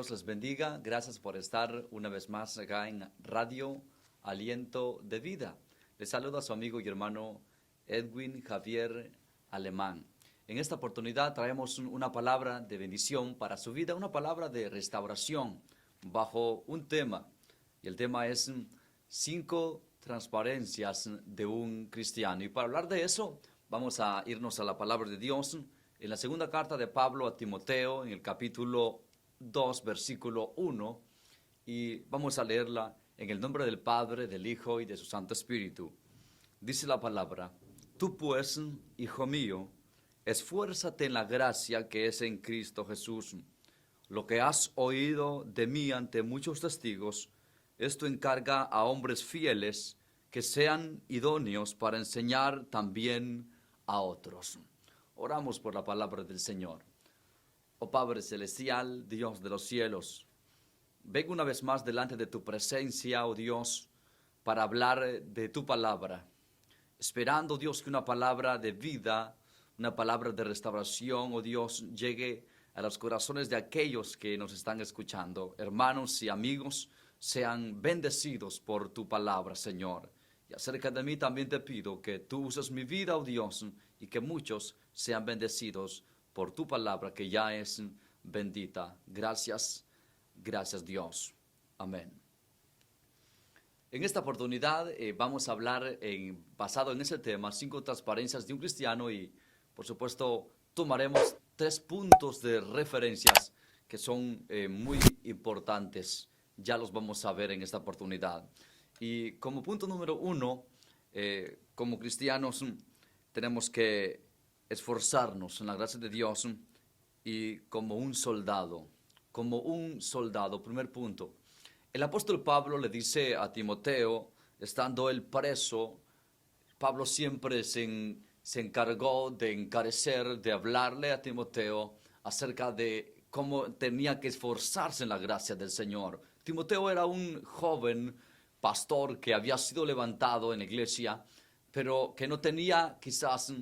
Dios les bendiga. Gracias por estar una vez más acá en Radio Aliento de Vida. Les saluda a su amigo y hermano Edwin Javier Alemán. En esta oportunidad traemos una palabra de bendición para su vida, una palabra de restauración bajo un tema. Y el tema es 5 transparencias de un cristiano. Y para hablar de eso, vamos a irnos a la palabra de Dios en la segunda carta de Pablo a Timoteo, en el capítulo 2, versículo 1, y vamos a leerla en el nombre del Padre, del Hijo y de su Santo Espíritu. Dice la palabra: Tú pues, hijo mío, esfuérzate en la gracia que es en Cristo Jesús. Lo que has oído de mí ante muchos testigos, esto encarga a hombres fieles que sean idóneos para enseñar también a otros. Oramos por la palabra del Señor. Oh Padre Celestial, Dios de los cielos, vengo una vez más delante de tu presencia, oh Dios, para hablar de tu palabra, esperando, Dios, que una palabra de vida, una palabra de restauración, oh Dios, llegue a los corazones de aquellos que nos están escuchando. Hermanos y amigos, sean bendecidos por tu palabra, Señor. Y acerca de mí también te pido que tú uses mi vida, oh Dios, y que muchos sean bendecidos por tu palabra, que ya es bendita. Gracias, gracias Dios. Amén. En esta oportunidad vamos a hablar basado en ese tema, 5 transparencias de un cristiano, y por supuesto tomaremos 3 puntos de referencias que son muy importantes. Ya los vamos a ver en esta oportunidad. Y como punto número 1, como cristianos tenemos que esforzarnos en la gracia de Dios y como un soldado, primer punto. El apóstol Pablo le dice a Timoteo, estando él preso, Pablo siempre se encargó de encarecer, de hablarle a Timoteo acerca de cómo tenía que esforzarse en la gracia del Señor. Timoteo era un joven pastor que había sido levantado en la iglesia, pero que no tenía quizás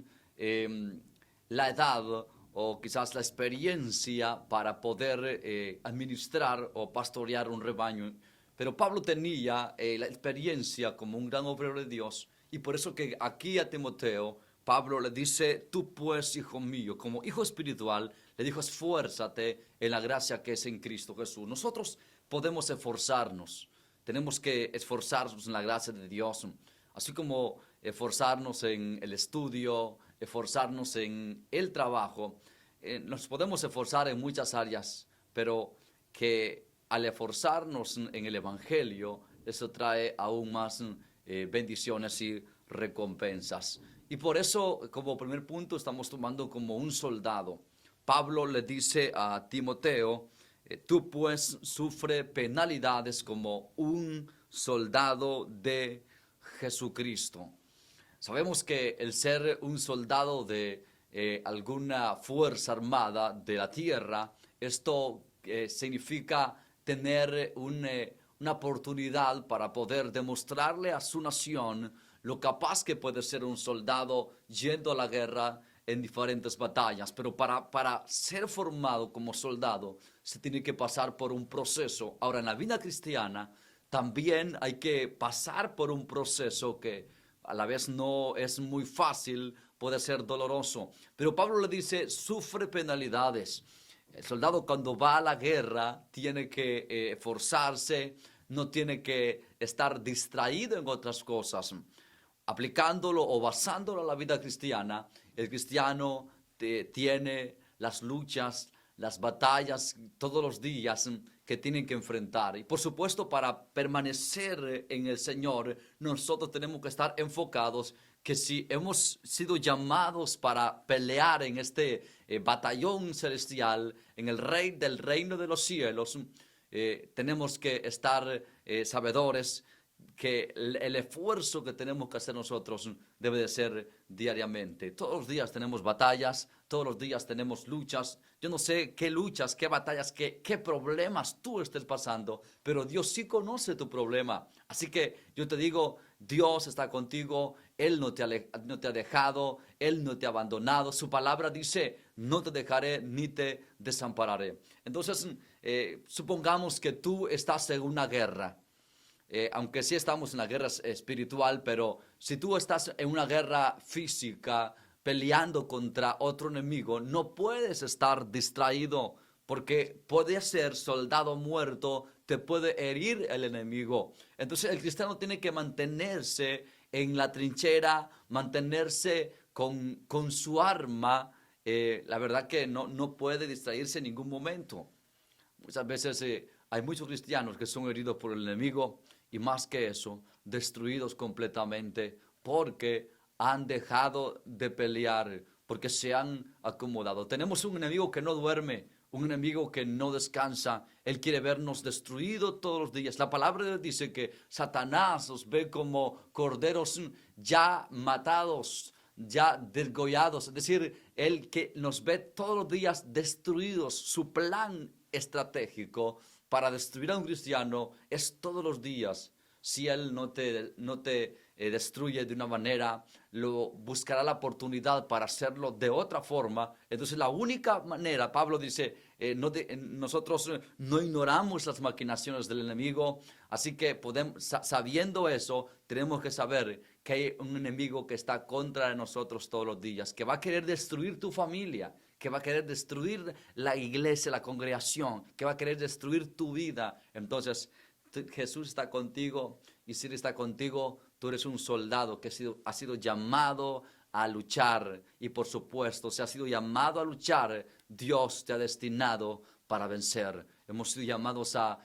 la edad o quizás la experiencia para poder administrar o pastorear un rebaño. Pero Pablo tenía la experiencia como un gran obrero de Dios, y por eso que aquí a Timoteo Pablo le dice: tú pues, hijo mío, como hijo espiritual, le dijo: esfuérzate en la gracia que es en Cristo Jesús. Nosotros podemos esforzarnos, tenemos que esforzarnos en la gracia de Dios, así como esforzarnos en el estudio, esforzarnos en el trabajo. Nos podemos esforzar en muchas áreas, pero que al esforzarnos en el Evangelio, eso trae aún más bendiciones y recompensas. Y por eso, como primer punto, estamos tomando como un soldado. Pablo le dice a Timoteo: tú pues sufre penalidades como un soldado de Jesucristo. Sabemos que el ser un soldado de alguna fuerza armada de la tierra, esto significa tener una oportunidad para poder demostrarle a su nación lo capaz que puede ser un soldado yendo a la guerra en diferentes batallas. Pero para ser formado como soldado se tiene que pasar por un proceso. Ahora, en la vida cristiana también hay que pasar por un proceso que a la vez no es muy fácil, puede ser doloroso. Pero Pablo le dice: sufre penalidades. El soldado, cuando va a la guerra, tiene que esforzarse, no tiene que estar distraído en otras cosas. Aplicándolo o basándolo a la vida cristiana, el cristiano tiene las luchas, las batallas todos los días que tienen que enfrentar. Y por supuesto, para permanecer en el Señor, nosotros tenemos que estar enfocados que si hemos sido llamados para pelear en este batallón celestial, en el rey del reino de los cielos, tenemos que estar sabedores que el esfuerzo que tenemos que hacer nosotros debe de ser diariamente. Todos los días tenemos batallas, todos los días tenemos luchas. Yo no sé qué luchas, qué batallas, qué problemas tú estés pasando, pero Dios sí conoce tu problema. Así que yo te digo, Dios está contigo, Él no te ha dejado, Él no te ha abandonado. Su palabra dice, no te dejaré ni te desampararé. Entonces, supongamos que tú estás en una guerra. Aunque sí estamos en la guerra espiritual, pero si tú estás en una guerra física peleando contra otro enemigo, no puedes estar distraído porque puede ser soldado muerto, te puede herir el enemigo. Entonces el cristiano tiene que mantenerse en la trinchera, mantenerse con su arma. La verdad que no puede distraerse en ningún momento. Muchas veces hay muchos cristianos que son heridos por el enemigo y más que eso, destruidos completamente porque han dejado de pelear, porque se han acomodado. Tenemos un enemigo que no duerme, un enemigo que no descansa. Él quiere vernos destruidos todos los días. La palabra de Dios dice que Satanás los ve como corderos ya matados, ya desgollados. Es decir, Él que nos ve todos los días destruidos. Su plan estratégico para destruir a un cristiano es todos los días. Si Él no te destruye de una manera, lo buscará la oportunidad para hacerlo de otra forma. Entonces la única manera, Pablo dice, nosotros no ignoramos las maquinaciones del enemigo, así que sabiendo eso, tenemos que saber que hay un enemigo que está contra de nosotros todos los días, que va a querer destruir tu familia, que va a querer destruir la iglesia, la congregación, que va a querer destruir tu vida. Entonces, Jesús está contigo y si Él está contigo, tú eres un soldado que ha sido llamado a luchar y por supuesto, si has sido llamado a luchar, Dios te ha destinado para vencer. Hemos sido llamados a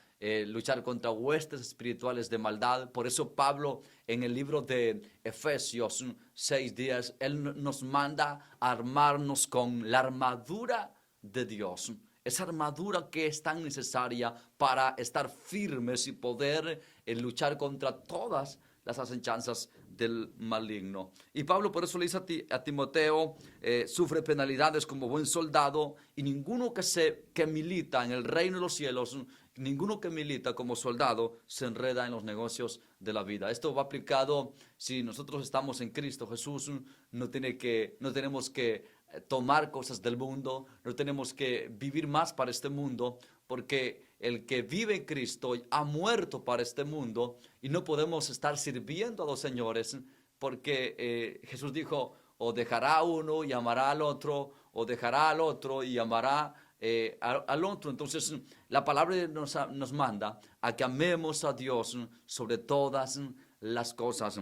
luchar contra huestes espirituales de maldad. Por eso Pablo en el libro de Efesios 6:10, Él nos manda a armarnos con la armadura de Dios. Esa armadura que es tan necesaria para estar firmes y poder luchar contra todas las acechanzas del maligno. Y Pablo por eso le dice a Timoteo, sufre penalidades como buen soldado y ninguno que milita en el reino de los cielos, ninguno que milita como soldado se enreda en los negocios de la vida. Esto va aplicado si nosotros estamos en Cristo Jesús, no tenemos que tomar cosas del mundo, no tenemos que vivir más para este mundo, porque el que vive en Cristo ha muerto para este mundo y no podemos estar sirviendo a los señores, porque Jesús dijo, o dejará a uno y amará al otro, o dejará al otro y amará al otro. Entonces la palabra nos manda a que amemos a Dios sobre todas las cosas.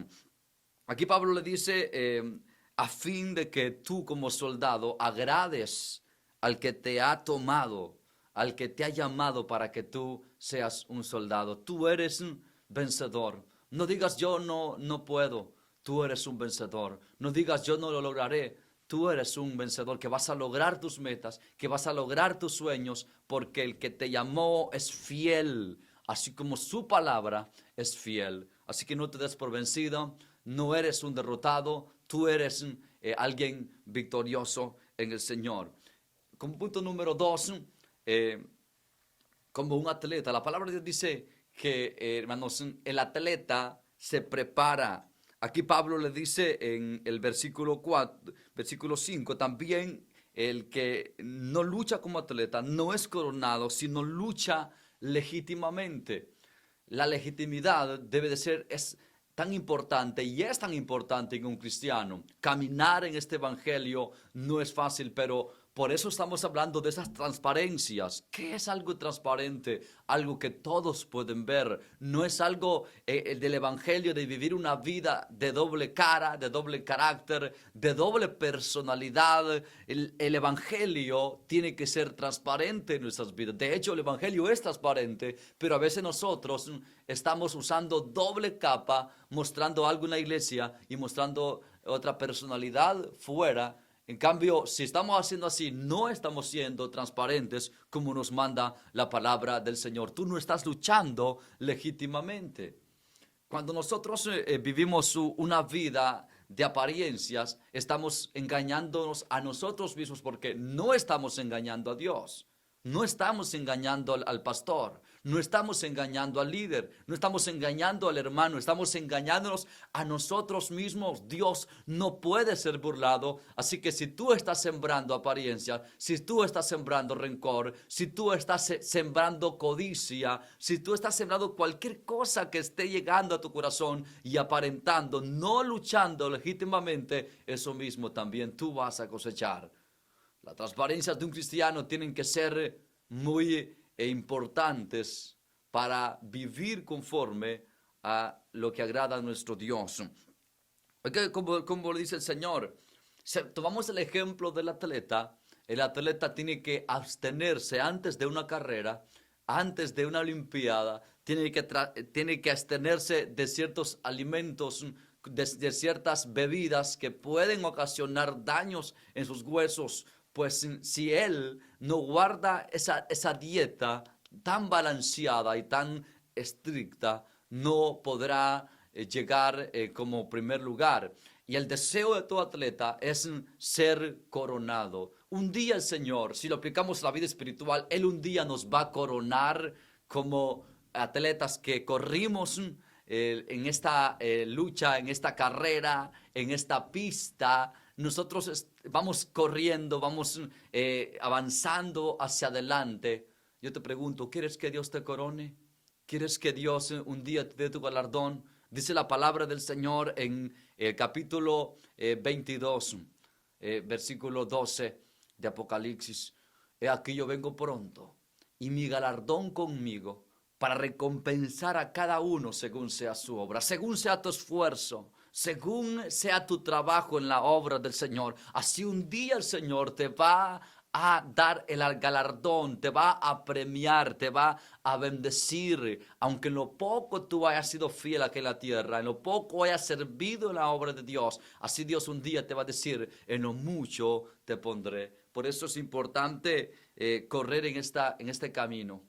Aquí Pablo le dice, a fin de que tú como soldado agrades al que te ha tomado, al que te ha llamado para que tú seas un soldado. Tú eres un vencedor. No digas yo no puedo. Tú eres un vencedor. No digas yo no lo lograré. Tú eres un vencedor que vas a lograr tus metas, que vas a lograr tus sueños, porque el que te llamó es fiel, así como su palabra es fiel. Así que no te des por vencido, no eres un derrotado, tú eres alguien victorioso en el Señor. Como punto número 2, como un atleta, la palabra de Dios dice que, hermanos, el atleta se prepara. Aquí Pablo le dice en el versículo 5, también el que no lucha como atleta no es coronado, sino lucha legítimamente. La legitimidad debe de ser, es tan importante y es tan importante en un cristiano. Caminar en este evangelio no es fácil, pero por eso estamos hablando de esas transparencias. ¿Qué es algo transparente? Algo que todos pueden ver. No es algo del evangelio de vivir una vida de doble cara, de doble carácter, de doble personalidad. El evangelio tiene que ser transparente en nuestras vidas. De hecho, el evangelio es transparente, pero a veces nosotros estamos usando doble capa, mostrando algo en la iglesia y mostrando otra personalidad fuera. En cambio, si estamos haciendo así, no estamos siendo transparentes como nos manda la palabra del Señor. Tú no estás luchando legítimamente. Cuando nosotros vivimos una vida de apariencias, estamos engañándonos a nosotros mismos porque no estamos engañando a Dios. No estamos engañando al pastor, No estamos engañando al líder, no estamos engañando al hermano, estamos engañándonos a nosotros mismos. Dios no puede ser burlado, así que si tú estás sembrando apariencia, si tú estás sembrando rencor, si tú estás sembrando codicia, si tú estás sembrando cualquier cosa que esté llegando a tu corazón y aparentando, no luchando legítimamente, eso mismo también tú vas a cosechar. Las transparencias de un cristiano tienen que ser muy importantes para vivir conforme a lo que agrada a nuestro Dios. Porque como dice el Señor, tomamos el ejemplo del atleta. El atleta tiene que abstenerse antes de una carrera, antes de una olimpiada, tiene que abstenerse de ciertos alimentos, de ciertas bebidas que pueden ocasionar daños en sus huesos. Pues si él no guarda esa dieta tan balanceada y tan estricta, no podrá llegar como primer lugar. Y el deseo de todo atleta es ser coronado. Un día el Señor, si lo aplicamos a la vida espiritual, Él un día nos va a coronar como atletas que corrimos en esta lucha, en esta carrera, en esta pista. Nosotros vamos corriendo, vamos avanzando hacia adelante. Yo te pregunto, ¿quieres que Dios te corone? ¿Quieres que Dios un día te dé tu galardón? Dice la palabra del Señor en el capítulo 22, versículo 12 de Apocalipsis. He aquí yo vengo pronto y mi galardón conmigo para recompensar a cada uno según sea su obra, según sea tu esfuerzo, según sea tu trabajo en la obra del Señor. Así un día el Señor te va a dar el galardón, te va a premiar, te va a bendecir, aunque en lo poco tú hayas sido fiel aquí en la tierra, en lo poco hayas servido en la obra de Dios. Así Dios un día te va a decir, en lo mucho te pondré. Por eso es importante correr en este camino.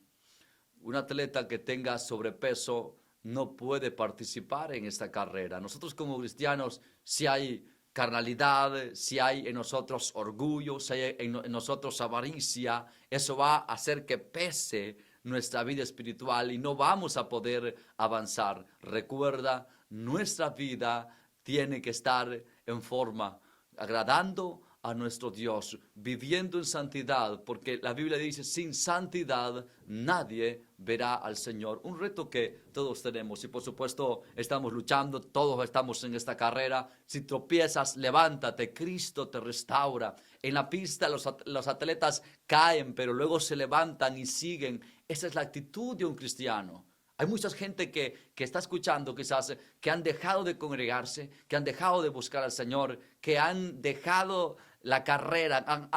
Un atleta que tenga sobrepeso no puede participar en esta carrera. Nosotros como cristianos, si hay carnalidad, si hay en nosotros orgullo, si hay en nosotros avaricia, eso va a hacer que pese nuestra vida espiritual y no vamos a poder avanzar. Recuerda, nuestra vida tiene que estar en forma, agradando a nuestro Dios, viviendo en santidad, porque la Biblia dice, sin santidad nadie verá al Señor. Un reto que todos tenemos y por supuesto estamos luchando, todos estamos en esta carrera. Si tropiezas, levántate, Cristo te restaura. En la pista los atletas caen, pero luego se levantan y siguen. Esa es la actitud de un cristiano. Hay mucha gente que está escuchando quizás, que han dejado de congregarse, que han dejado de buscar al Señor, que han dejado la carrera, han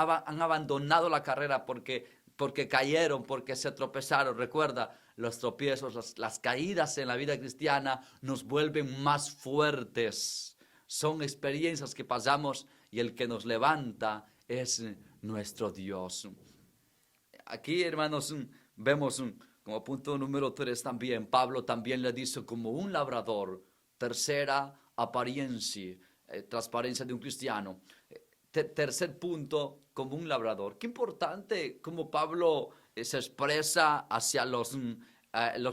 abandonado la carrera porque cayeron, porque se tropezaron. Recuerda, los tropiezos, las caídas en la vida cristiana nos vuelven más fuertes. Son experiencias que pasamos y el que nos levanta es nuestro Dios. Aquí, hermanos, vemos como punto número 3 también, Pablo también le dice como un labrador, tercera apariencia, transparencia de un cristiano. Tercer punto, como un labrador. Qué importante como Pablo se expresa hacia los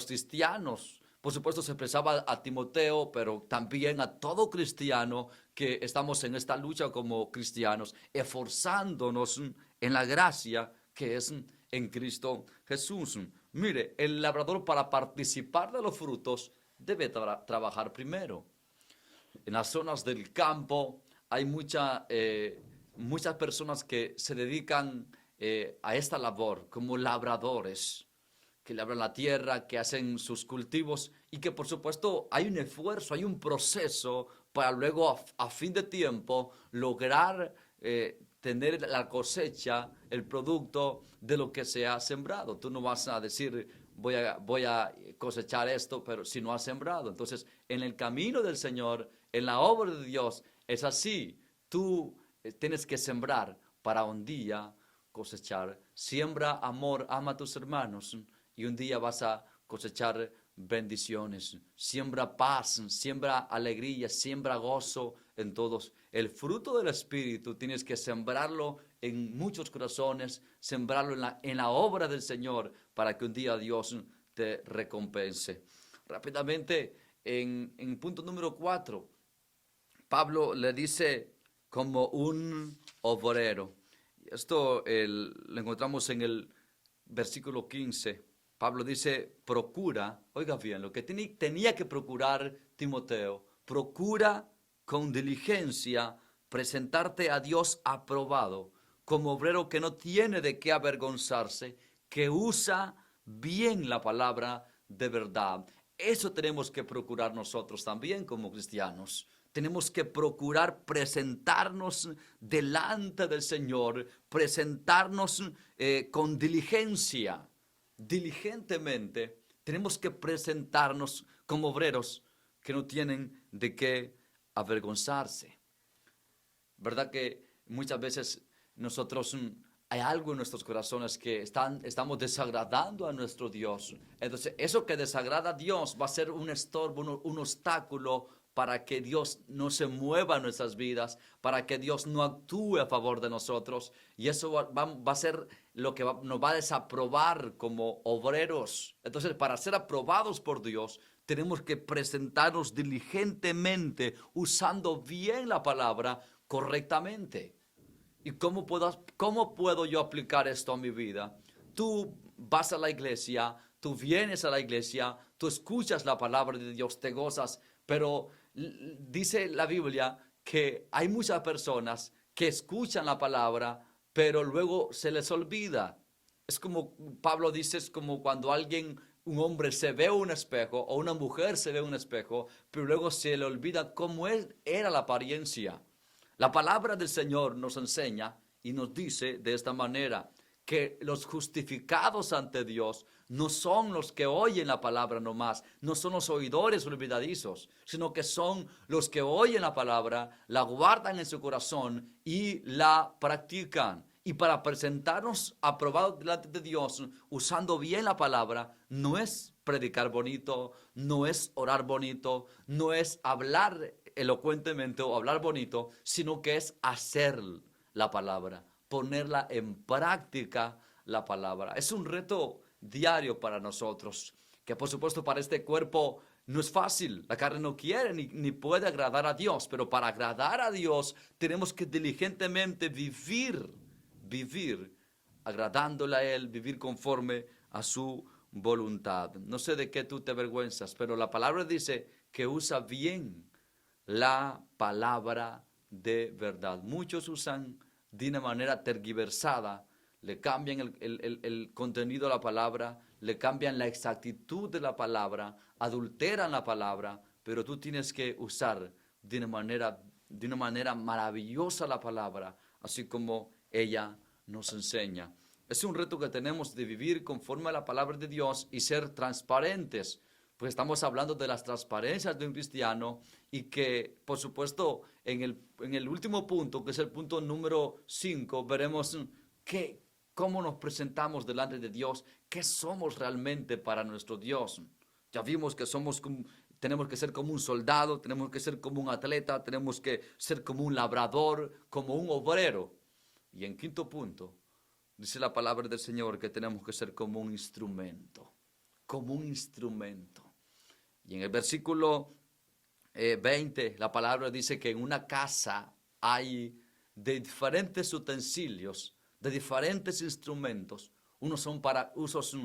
cristianos. Por supuesto se expresaba a Timoteo, pero también a todo cristiano que estamos en esta lucha como cristianos, esforzándonos en la gracia que es en Cristo Jesús. Mire, el labrador para participar de los frutos debe trabajar primero. En las zonas del campo hay muchas personas que se dedican a esta labor como labradores, que labran la tierra, que hacen sus cultivos y que por supuesto hay un esfuerzo, hay un proceso para luego a fin de tiempo lograr tener la cosecha, el producto de lo que se ha sembrado. Tú no vas a decir voy a cosechar esto, pero si no has sembrado. Entonces, en el camino del Señor, en la obra de Dios, es así. Tú tienes que sembrar para un día cosechar. Siembra amor, ama a tus hermanos y un día vas a cosechar bendiciones. Siembra paz, siembra alegría, siembra gozo en todos. El fruto del Espíritu tienes que sembrarlo en muchos corazones, sembrarlo en la obra del Señor para que un día Dios te recompense. Rápidamente, en punto número 4, Pablo le dice como un obrero. Esto lo encontramos en el versículo 15. Pablo dice, procura, oiga bien, lo que tenía que procurar Timoteo, procura con diligencia presentarte a Dios aprobado, como obrero que no tiene de qué avergonzarse, que usa bien la palabra de verdad. Eso tenemos que procurar nosotros también como cristianos. Tenemos que procurar presentarnos delante del Señor, presentarnos con diligencia, diligentemente. Tenemos que presentarnos como obreros que no tienen de qué avergonzarse. ¿Verdad que muchas veces nosotros hay algo en nuestros corazones que estamos desagradando a nuestro Dios? Entonces, eso que desagrada a Dios va a ser un estorbo, un obstáculo para que Dios no se mueva en nuestras vidas, para que Dios no actúe a favor de nosotros. Y eso va a ser lo que nos va a desaprobar como obreros. Entonces, para ser aprobados por Dios, tenemos que presentarnos diligentemente, usando bien la palabra correctamente. ¿Y cómo puedo yo aplicar esto a mi vida? Tú vas a la iglesia, tú vienes a la iglesia, tú escuchas la palabra de Dios, te gozas, pero dice la Biblia que hay muchas personas que escuchan la palabra, pero luego se les olvida. Es como Pablo dice, es como cuando un hombre se ve un espejo o una mujer se ve un espejo, pero luego se le olvida cómo era la apariencia. La palabra del Señor nos enseña y nos dice de esta manera que los justificados ante Dios no son los que oyen la palabra nomás, no son los oidores olvidadizos, sino que son los que oyen la palabra, la guardan en su corazón y la practican. Y para presentarnos aprobados delante de Dios, usando bien la palabra, no es predicar bonito, no es orar bonito, no es hablar elocuentemente o hablar bonito, sino que es hacer la palabra, ponerla en práctica la palabra. Es un reto diario para nosotros, que por supuesto para este cuerpo no es fácil. La carne no quiere ni puede agradar a Dios, pero para agradar a Dios tenemos que diligentemente vivir agradándole a Él, vivir conforme a su voluntad. No sé de qué tú te avergüenzas, pero la palabra dice que usa bien la palabra de verdad. Muchos usan de una manera tergiversada, le cambian el contenido de la palabra, le cambian la exactitud de la palabra, adulteran la palabra, pero tú tienes que usar de una manera maravillosa la palabra, así como ella nos enseña. Es un reto que tenemos de vivir conforme a la palabra de Dios y ser transparentes, pues estamos hablando de las transparencias de un cristiano y que, por supuesto, en el último punto, que es el punto número 5, veremos cómo nos presentamos delante de Dios, qué somos realmente para nuestro Dios. Ya vimos que tenemos que ser como un soldado, tenemos que ser como un atleta, tenemos que ser como un labrador, como un obrero. Y en quinto punto, dice la palabra del Señor que tenemos que ser como un instrumento, como un instrumento. Y en el versículo 20, la palabra dice que en una casa hay de diferentes utensilios, de diferentes instrumentos. Unos son para usos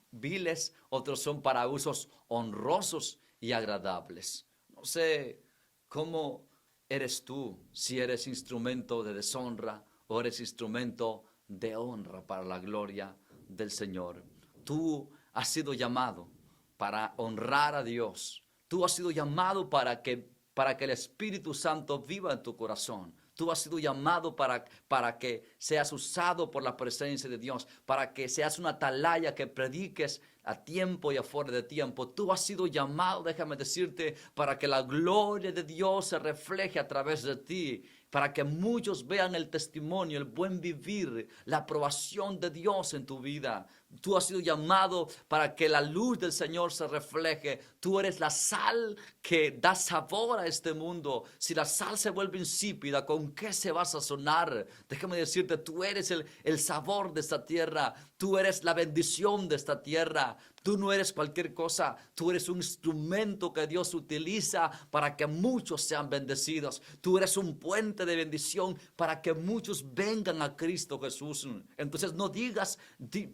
viles, otros son para usos honrosos y agradables. No sé cómo eres tú, si eres instrumento de deshonra o eres instrumento de honra para la gloria del Señor. Tú has sido llamado para honrar a Dios. Tú has sido llamado para que el Espíritu Santo viva en tu corazón. Tú has sido llamado para que seas usado por la presencia de Dios, para que seas una atalaya que prediques a tiempo y afuera de tiempo. Tú has sido llamado, déjame decirte, para que la gloria de Dios se refleje a través de ti, para que muchos vean el testimonio, el buen vivir, la aprobación de Dios en tu vida. Tú has sido llamado para que la luz del Señor se refleje. Tú eres la sal que da sabor a este mundo. Si la sal se vuelve insípida, ¿con qué se va a sazonar? Déjame decirte, tú eres el sabor de esta tierra. Tú eres la bendición de esta tierra. iglesia. Tú no eres cualquier cosa, tú eres un instrumento que Dios utiliza para que muchos sean bendecidos. Tú eres un puente de bendición para que muchos vengan a Cristo Jesús. Entonces no digas,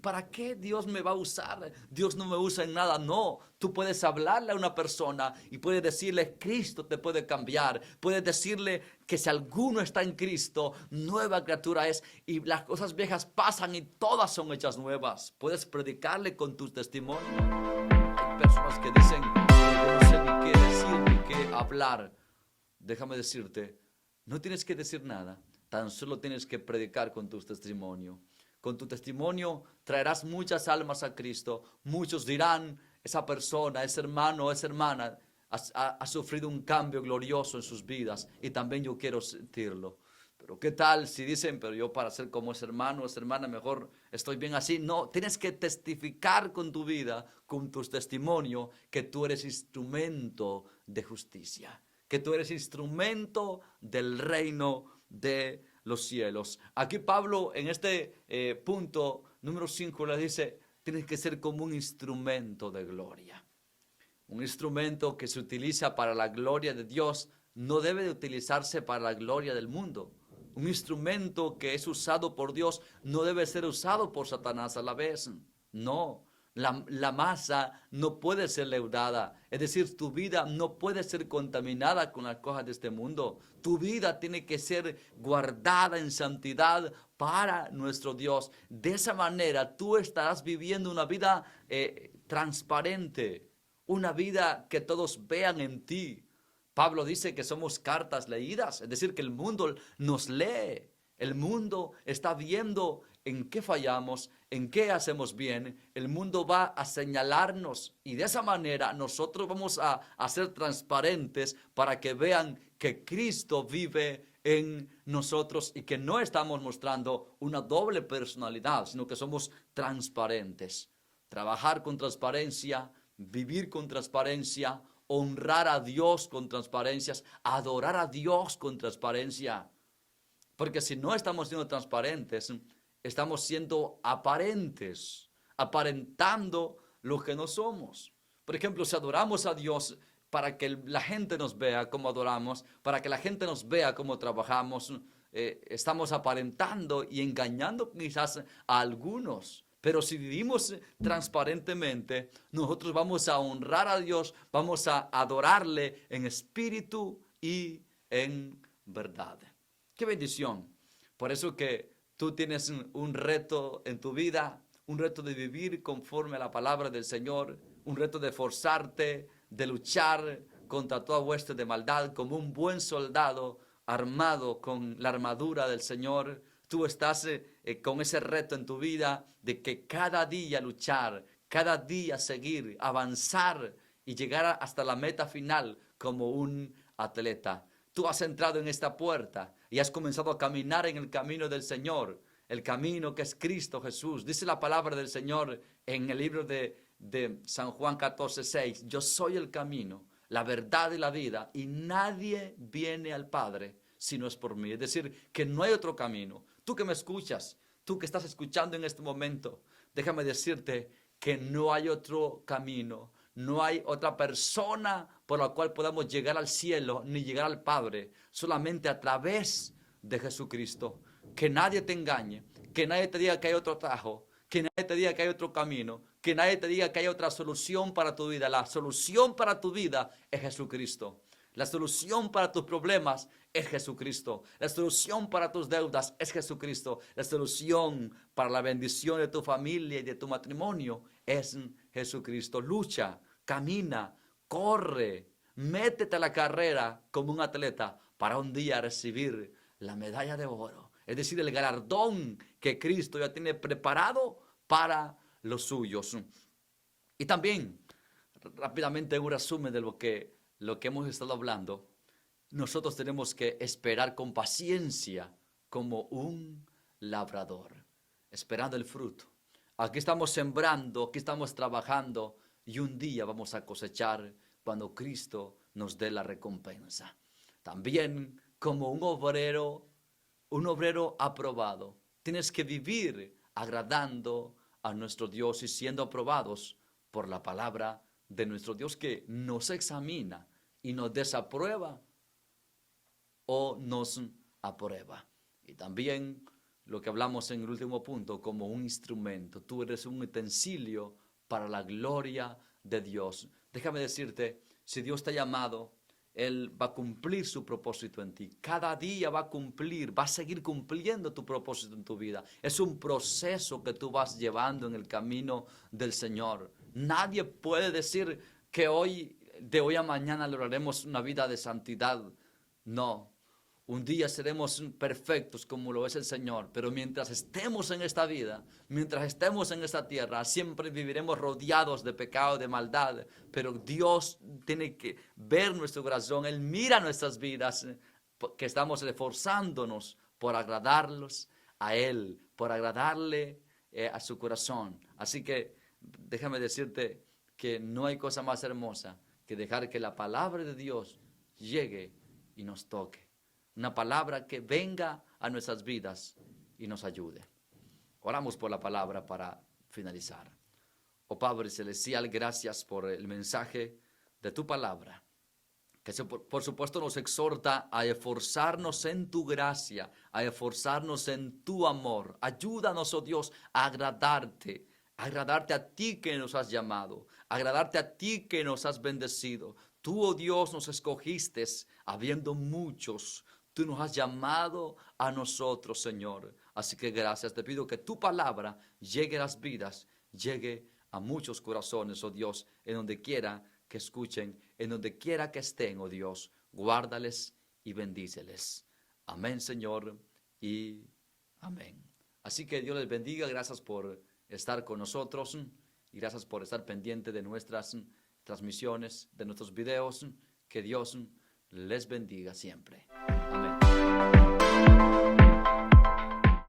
¿para qué Dios me va a usar? Dios no me usa en nada. No, tú puedes hablarle a una persona y puedes decirle, Cristo te puede cambiar. Puedes decirle que si alguno está en Cristo, nueva criatura es, y las cosas viejas pasan y todas son hechas nuevas. Puedes predicarle con tu testimonio. Hay personas que dicen, yo no sé ni qué decir ni qué hablar. Déjame decirte, no tienes que decir nada, tan solo tienes que predicar con tu testimonio. Con tu testimonio traerás muchas almas a Cristo. Muchos dirán, esa persona, ese hermano, esa hermana ha sufrido un cambio glorioso en sus vidas y también yo quiero sentirlo. Pero ¿qué tal si dicen, pero yo para ser como ese hermano o esa hermana mejor estoy bien así? No, tienes que testificar con tu vida, con tu testimonio, que tú eres instrumento de justicia, que tú eres instrumento del reino de los cielos. Aquí Pablo en este punto número 5 le dice, tienes que ser como un instrumento de gloria. Un instrumento que se utiliza para la gloria de Dios no debe de utilizarse para la gloria del mundo. Un instrumento que es usado por Dios no debe ser usado por Satanás a la vez. No, la masa no puede ser leudada. Es decir, tu vida no puede ser contaminada con las cosas de este mundo. Tu vida tiene que ser guardada en santidad para nuestro Dios. De esa manera tú estarás viviendo una vida transparente. Una vida que todos vean en ti. Pablo dice que somos cartas leídas, es decir, que el mundo nos lee. El mundo está viendo en qué fallamos, en qué hacemos bien. El mundo va a señalarnos y de esa manera nosotros vamos a ser transparentes para que vean que Cristo vive en nosotros y que no estamos mostrando una doble personalidad, sino que somos transparentes. Trabajar con transparencia, vivir con transparencia, honrar a Dios con transparencias, adorar a Dios con transparencia. Porque si no estamos siendo transparentes, estamos siendo aparentes, aparentando lo que no somos. Por ejemplo, si adoramos a Dios para que la gente nos vea como adoramos, para que la gente nos vea como trabajamos, estamos aparentando y engañando quizás a algunos. Pero si vivimos transparentemente, nosotros vamos a honrar a Dios, vamos a adorarle en espíritu y en verdad. ¡Qué bendición! Por eso que tú tienes un reto en tu vida, un reto de vivir conforme a la palabra del Señor, un reto de forzarte, de luchar contra toda hueste de maldad como un buen soldado armado con la armadura del Señor. Tú estás con ese reto en tu vida de que cada día luchar, cada día seguir, avanzar y llegar hasta la meta final como un atleta. Tú has entrado en esta puerta y has comenzado a caminar en el camino del Señor, el camino que es Cristo Jesús. Dice la palabra del Señor en el libro de San Juan 14:6, yo soy el camino, la verdad y la vida, y nadie viene al Padre si no es por mí. Es decir, que no hay otro camino. Tú que me escuchas, tú que estás escuchando en este momento, déjame decirte que no hay otro camino, no hay otra persona por la cual podamos llegar al cielo ni llegar al Padre, solamente a través de Jesucristo. Que nadie te engañe, que nadie te diga que hay otro atajo, que nadie te diga que hay otro camino, que nadie te diga que hay otra solución para tu vida. La solución para tu vida es Jesucristo. La solución para tus problemas es Jesucristo. La solución para tus deudas es Jesucristo. La solución para la bendición de tu familia y de tu matrimonio es Jesucristo. Lucha, camina, corre, métete a la carrera como un atleta para un día recibir la medalla de oro. Es decir, el galardón que Cristo ya tiene preparado para los suyos. Y también, rápidamente un resumen de lo que hemos estado hablando. Nosotros tenemos que esperar con paciencia como un labrador, esperando el fruto. Aquí estamos sembrando, aquí estamos trabajando y un día vamos a cosechar cuando Cristo nos dé la recompensa. También como un obrero aprobado. Tienes que vivir agradando a nuestro Dios y siendo aprobados por la palabra de nuestro Dios que nos examina y nos desaprueba o nos aprueba. Y también lo que hablamos en el último punto, como un instrumento. Tú eres un utensilio para la gloria de Dios. Déjame decirte, si Dios te ha llamado, Él va a cumplir su propósito en ti. Cada día va a cumplir, va a seguir cumpliendo tu propósito en tu vida. Es un proceso que tú vas llevando en el camino del Señor. Nadie puede decir que de hoy a mañana lograremos una vida de santidad. No. Un día seremos perfectos como lo es el Señor, pero mientras estemos en esta vida, mientras estemos en esta tierra, siempre viviremos rodeados de pecado, de maldad. Pero Dios tiene que ver nuestro corazón, Él mira nuestras vidas, que estamos esforzándonos por agradarlos a Él, por agradarle a su corazón. Así que déjame decirte que no hay cosa más hermosa que dejar que la palabra de Dios llegue y nos toque. Una palabra que venga a nuestras vidas y nos ayude. Oramos por la palabra para finalizar. Oh Padre Celestial, gracias por el mensaje de tu palabra, que por supuesto nos exhorta a esforzarnos en tu gracia, a esforzarnos en tu amor. Ayúdanos, oh Dios, a agradarte a ti que nos has llamado, agradarte a ti que nos has bendecido. Tú, oh Dios, nos escogiste habiendo muchos. Tú nos has llamado a nosotros, Señor. Así que gracias. Te pido que tu palabra llegue a las vidas, llegue a muchos corazones, oh Dios, en donde quiera que escuchen, en donde quiera que estén, oh Dios. Guárdales y bendíceles. Amén, Señor, y amén. Así que Dios les bendiga. Gracias por estar con nosotros y gracias por estar pendiente de nuestras transmisiones, de nuestros videos. Que Dios les bendiga siempre.